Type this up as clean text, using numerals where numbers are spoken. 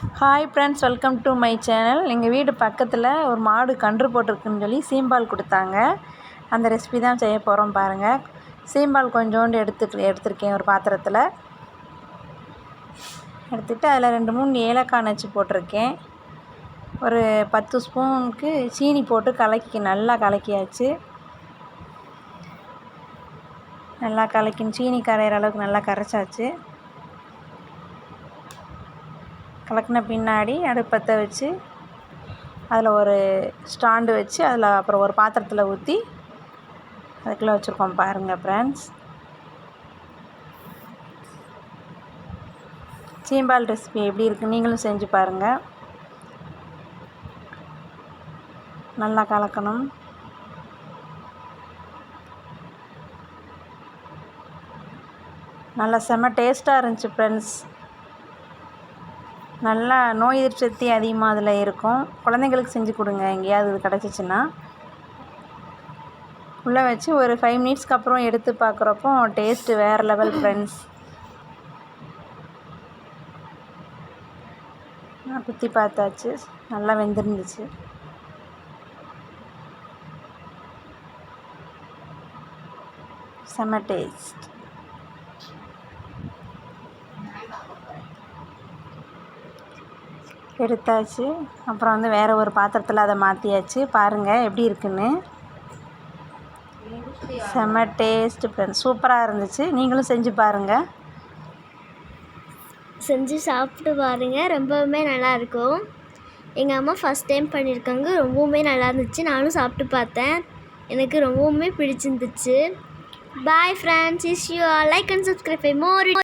Hi friends, welcome to my channel. எங்கள் வீடு பக்கத்தில் ஒரு மாடு கன்று போட்டிருக்குன்னு சொல்லி சீம்பால் கொடுத்தாங்க. அந்த ரெசிபி தான் செய்ய போகிறோம் பாருங்கள். சீம்பால் கொஞ்சோண்டு எடுத்துருக்கேன் ஒரு பாத்திரத்தில். எடுத்துகிட்டு அதில் 2-3 ஏலக்காய் நச்சு போட்டிருக்கேன். ஒரு 10 ஸ்பூனுக்கு சீனி போட்டு நல்லா கலக்கியாச்சு. நல்லா சீனி கரையிற அளவுக்கு நல்லா கரைச்சாச்சு. கலக்கின பின்னாடி அடுப்பத்தை வச்சு அதில் ஒரு ஸ்டாண்டு வச்சு அதில் அப்புறம் ஒரு பாத்திரத்தில் ஊற்றி அதுக்குள்ளே வச்சுருக்கோம் பாருங்கள் ஃப்ரெண்ட்ஸ். சீம்பால் ரெசிபி எப்படி இருக்குது நீங்களும் செஞ்சு பாருங்கள். நல்லா கலக்கணும். நல்லா செம்ம டேஸ்ட்டாக இருந்துச்சு ஃப்ரெண்ட்ஸ். நல்லா நோய் எதிர்ப்பு சக்தி அதிகமாக அதில் இருக்கும். குழந்தைங்களுக்கு செஞ்சு கொடுங்க எங்கேயாவது இது கிடச்சிச்சின்னா. உள்ளே வச்சு ஒரு 5 மினிட்ஸ்க்கு அப்புறம் எடுத்து பார்க்குறப்போ டேஸ்ட்டு வேறு லெவல் ஃப்ரெண்ட்ஸ். நான் குத்தி பார்த்தாச்சு, நல்லா வெந்திருந்துச்சு. செம்ம டேஸ்ட். எடுத்தாச்சு. அப்புறம் வேறு ஒரு பாத்திரத்தில் அதை மாற்றியாச்சு. பாருங்கள் எப்படி இருக்குன்னு. செம்ம டேஸ்ட்டு ஃப்ரெண்ட்ஸ், சூப்பராக இருந்துச்சு. நீங்களும் செஞ்சு பாருங்கள். செஞ்சு சாப்பிட்டு பாருங்கள், ரொம்பவுமே நல்லாயிருக்கும். எங்கள் அம்மா ஃபஸ்ட் டைம் பண்ணியிருக்காங்க, ரொம்பவுமே நல்லா இருந்துச்சு. நானும் சாப்பிட்டு பார்த்தேன், எனக்கு ரொம்பவுமே பிடிச்சிருந்துச்சு. Bye friends, is you like and subscribe for more.